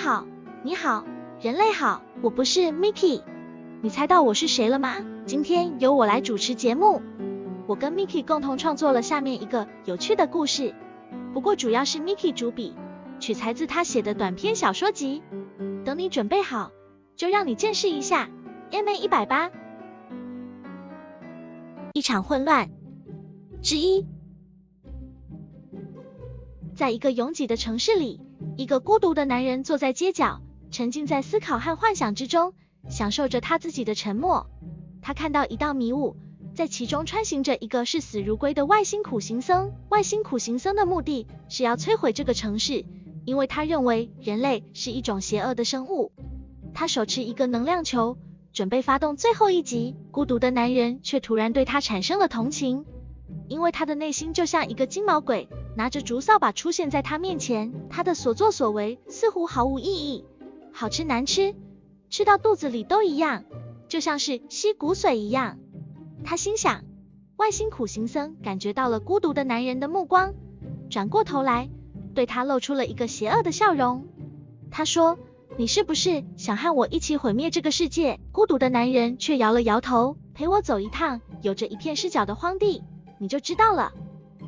好，你好，人类好，我不是 Mickey。你猜到我是谁了吗？今天由我来主持节目。我跟 Mickey 共同创作了下面一个有趣的故事，不过主要是 Mickey 主笔，取材自他写的短篇小说集。等你准备好，就让你见识一下 MA108。一场混乱之一。在一个拥挤的城市里，一个孤独的男人坐在街角，沉浸在思考和幻想之中，享受着他自己的沉默。他看到一道迷雾，在其中穿行着一个视死如归的外星苦行僧。外星苦行僧的目的是要摧毁这个城市，因为他认为人类是一种邪恶的生物。他手持一个能量球，准备发动最后一击。孤独的男人却突然对他产生了同情，因为他的内心就像一个金毛鬼，拿着竹扫把出现在他面前。他的所作所为似乎毫无意义，好吃难吃，吃到肚子里都一样，就像是吸骨髓一样。他心想，外星苦行僧感觉到了孤独的男人的目光，转过头来，对他露出了一个邪恶的笑容。他说，你是不是想和我一起毁灭这个世界？孤独的男人却摇了摇头，陪我走一趟有着一片湿脚的荒地，你就知道了。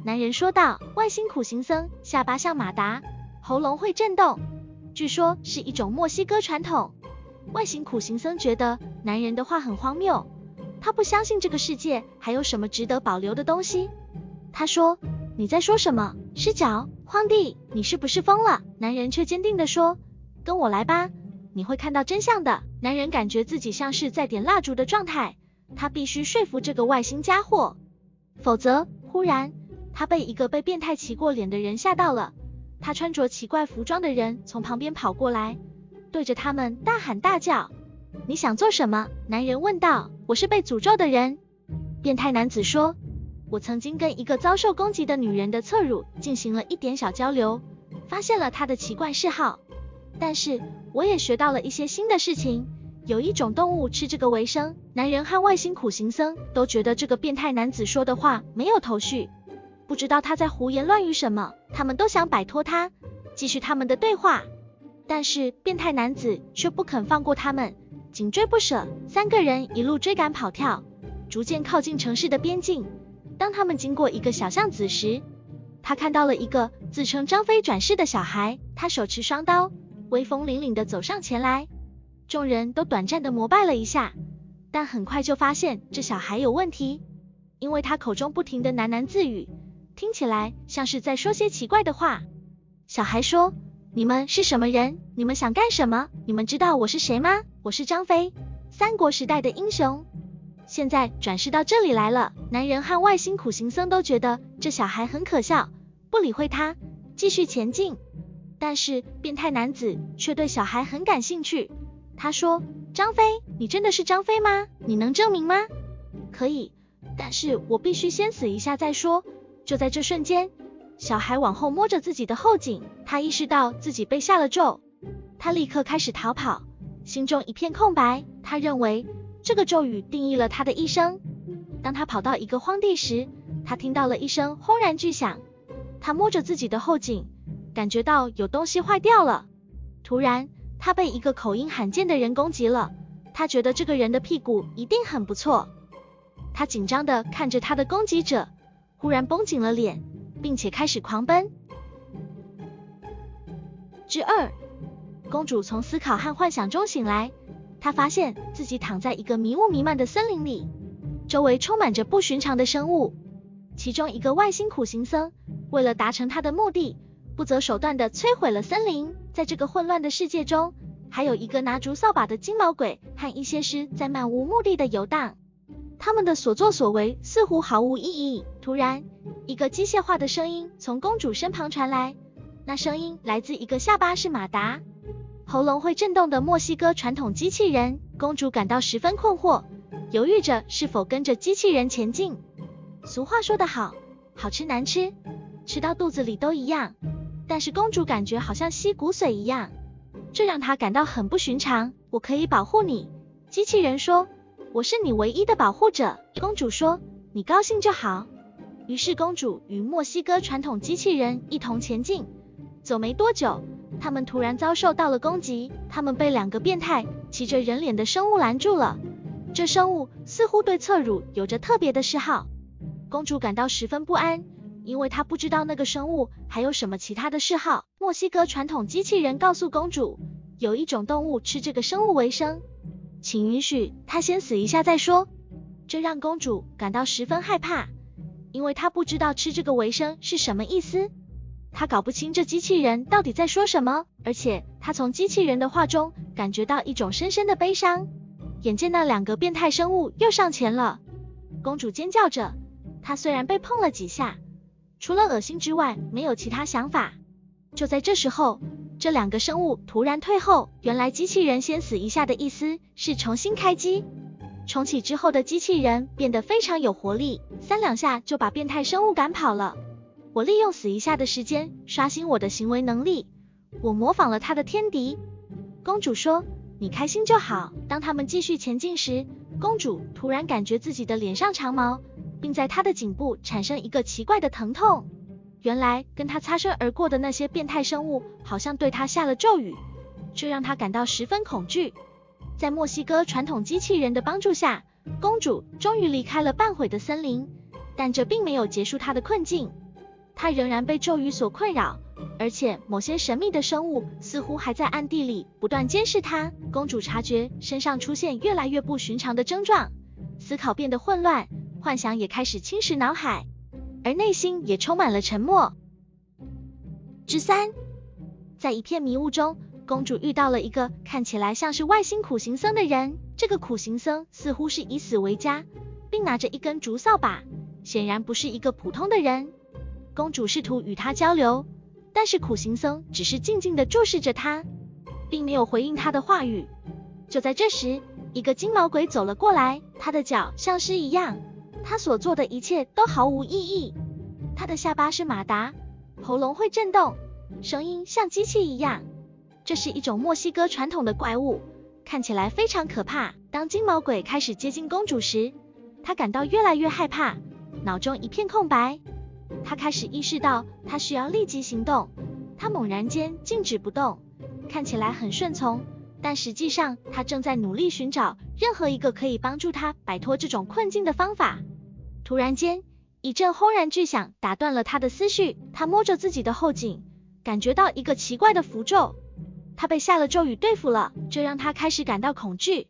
男人说道。外星苦行僧下巴像马达，喉咙会震动，据说是一种墨西哥传统。外星苦行僧觉得男人的话很荒谬，他不相信这个世界还有什么值得保留的东西。他说，你在说什么？湿脚？荒地？你是不是疯了？男人却坚定地说，跟我来吧，你会看到真相的。男人感觉自己像是在点蜡烛的状态，他必须说服这个外星家伙，否则，忽然，他被一个被变态骑过脸的人吓到了。他穿着奇怪服装的人从旁边跑过来，对着他们大喊大叫。你想做什么？男人问道。我是被诅咒的人。变态男子说，我曾经跟一个遭受攻击的女人的侧乳进行了一点小交流，发现了她的奇怪嗜好，但是我也学到了一些新的事情，有一种动物吃这个为生。男人和外星苦行僧都觉得这个变态男子说的话没有头绪，不知道他在胡言乱语什么，他们都想摆脱他，继续他们的对话，但是变态男子却不肯放过他们，紧追不舍。三个人一路追赶跑跳，逐渐靠近城市的边境。当他们经过一个小巷子时，他看到了一个自称张飞转世的小孩，他手持双刀，威风凛凛地走上前来。众人都短暂地膜拜了一下，但很快就发现这小孩有问题，因为他口中不停地喃喃自语，听起来像是在说些奇怪的话。小孩说，你们是什么人？你们想干什么？你们知道我是谁吗？我是张飞，三国时代的英雄，现在转世到这里来了。男人和外星苦行僧都觉得这小孩很可笑，不理会他，继续前进。但是变态男子却对小孩很感兴趣。他说，张飞，你真的是张飞吗？你能证明吗？可以，但是我必须先死一下再说。就在这瞬间，小孩往后摸着自己的后颈，他意识到自己被下了咒，他立刻开始逃跑，心中一片空白。他认为这个咒语定义了他的一生。当他跑到一个荒地时，他听到了一声轰然巨响，他摸着自己的后颈，感觉到有东西坏掉了。突然，他被一个口音罕见的人攻击了，他觉得这个人的屁股一定很不错。他紧张地看着他的攻击者，忽然绷紧了脸，并且开始狂奔。之二，公主从思考和幻想中醒来，她发现自己躺在一个迷雾弥漫的森林里，周围充满着不寻常的生物。其中一个外星苦行僧为了达成他的目的，不择手段地摧毁了森林。在这个混乱的世界中，还有一个拿竹扫把的金毛鬼和一些狮在漫无目的的游荡，他们的所作所为似乎毫无意义。突然，一个机械化的声音从公主身旁传来，那声音来自一个下巴是马达，喉咙会震动的墨西哥传统机器人。公主感到十分困惑，犹豫着是否跟着机器人前进。俗话说得好，好吃难吃，吃到肚子里都一样，但是公主感觉好像吸骨髓一样，这让她感到很不寻常。我可以保护你，机器人说，我是你唯一的保护者。公主说，你高兴就好。于是公主与墨西哥传统机器人一同前进，走没多久，他们突然遭受到了攻击，他们被2个变态骑着人脸的生物拦住了。这生物似乎对侧乳有着特别的嗜好。公主感到十分不安，因为她不知道那个生物还有什么其他的嗜好。墨西哥传统机器人告诉公主，有一种动物吃这个生物为生，请允许它先死一下再说。这让公主感到十分害怕，因为她不知道吃这个为生是什么意思。她搞不清这机器人到底在说什么，而且她从机器人的话中感觉到一种深深的悲伤。眼见那2个变态生物又上前了，公主尖叫着。她虽然被碰了几下，除了恶心之外没有其他想法。就在这时候，这2个生物突然退后，原来机器人先死一下的意思是重新开机。重启之后的机器人变得非常有活力，3两下就把变态生物赶跑了。我利用死一下的时间刷新我的行为能力，我模仿了他的天敌。公主说，你开心就好。当他们继续前进时，公主突然感觉自己的脸上长毛，并在她的颈部产生一个奇怪的疼痛。原来跟她擦身而过的那些变态生物好像对她下了咒语，这让她感到十分恐惧。在墨西哥传统机器人的帮助下，公主终于离开了半毁的森林，但这并没有结束她的困境。她仍然被咒语所困扰，而且某些神秘的生物似乎还在暗地里不断监视她。公主察觉身上出现越来越不寻常的症状，思考变得混乱，幻想也开始侵蚀脑海，而内心也充满了沉默。之3，在一片迷雾中，公主遇到了一个看起来像是外星苦行僧的人。这个苦行僧似乎是以死为家，并拿着一根竹扫把，显然不是一个普通的人。公主试图与他交流，但是苦行僧只是静静地注视着她，并没有回应她的话语。就在这时，一个金毛鬼走了过来，他的脚像狮一样，他所做的一切都毫无意义。他的下巴是马达，喉咙会震动，声音像机器一样。这是一种墨西哥传统的怪物，看起来非常可怕。当金毛鬼开始接近公主时，她感到越来越害怕，脑中一片空白。她开始意识到她需要立即行动。她猛然间静止不动，看起来很顺从，但实际上她正在努力寻找任何一个可以帮助她摆脱这种困境的方法。突然间，一阵轰然巨响打断了她的思绪。她摸着自己的后颈，感觉到一个奇怪的符咒。她被下了咒语对付了，这让她开始感到恐惧。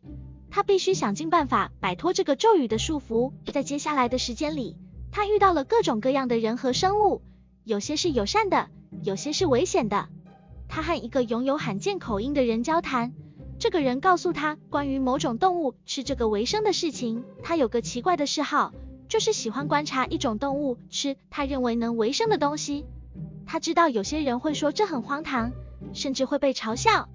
她必须想尽办法摆脱这个咒语的束缚。在接下来的时间里，她遇到了各种各样的人和生物，有些是友善的，有些是危险的。她和一个拥有罕见口音的人交谈，这个人告诉她关于某种动物吃这个为生的事情。她有个奇怪的嗜好，就是喜欢观察一种动物吃她认为能为生的东西。她知道有些人会说这很荒唐，甚至会被嘲笑，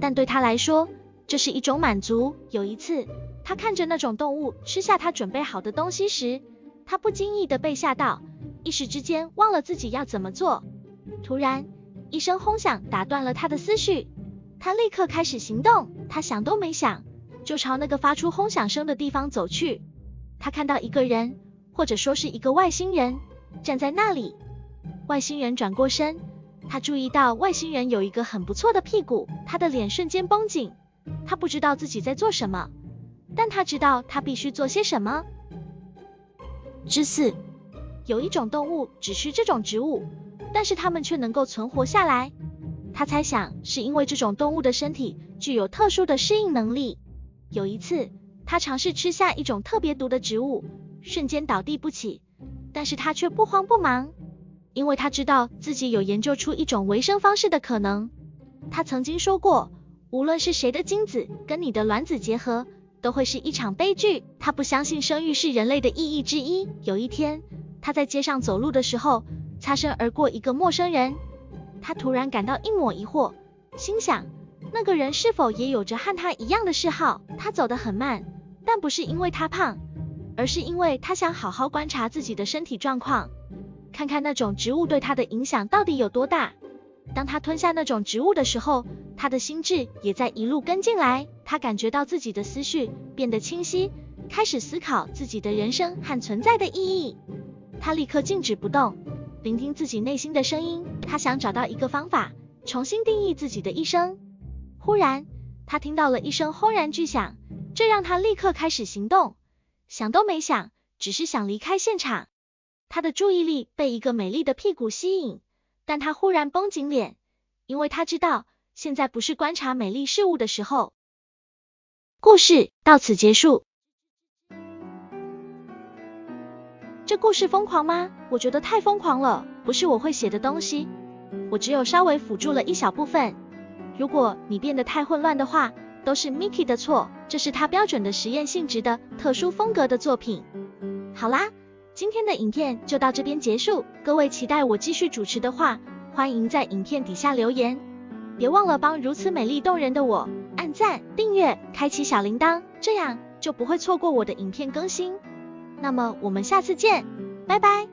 但对她来说，这是一种满足。有一次，她看着那种动物吃下她准备好的东西时，她不经意地被吓到，一时之间忘了自己要怎么做。突然，一声轰响打断了她的思绪，她立刻开始行动。她想都没想，就朝那个发出轰响声的地方走去。她看到一个人，或者说是一个外星人，站在那里。外星人转过身，他注意到外星人有一个很不错的屁股，他的脸瞬间绷紧。他不知道自己在做什么，但他知道他必须做些什么。之4，有一种动物只吃这种植物，但是它们却能够存活下来。他猜想是因为这种动物的身体具有特殊的适应能力。有一次，他尝试吃下一种特别毒的植物，瞬间倒地不起，但是他却不慌不忙，因为他知道自己有研究出一种维生方式的可能。他曾经说过，无论是谁的精子跟你的卵子结合，都会是一场悲剧。他不相信生育是人类的意义之一。有一天，他在街上走路的时候，擦身而过一个陌生人。他突然感到一抹疑惑，心想，那个人是否也有着和他一样的嗜好？他走得很慢，但不是因为他胖，而是因为他想好好观察自己的身体状况，看看那种植物对他的影响到底有多大。当他吞下那种植物的时候，他的心智也在一路跟进来。他感觉到自己的思绪变得清晰，开始思考自己的人生和存在的意义。他立刻静止不动，聆听自己内心的声音。他想找到一个方法，重新定义自己的一生。忽然，他听到了一声轰然巨响，这让他立刻开始行动，想都没想，只是想离开现场。他的注意力被一个美丽的屁股吸引，但他忽然绷紧脸，因为他知道，现在不是观察美丽事物的时候。故事到此结束。这故事疯狂吗？我觉得太疯狂了，不是我会写的东西。我只有稍微辅助了一小部分。如果你变得太混乱的话，都是 Mickey 的错，这是他标准的实验性质的特殊风格的作品。好啦，今天的影片就到这边结束，各位期待我继续主持的话，欢迎在影片底下留言。别忘了帮如此美丽动人的我按赞、订阅、开启小铃铛，这样就不会错过我的影片更新。那么我们下次见，拜拜。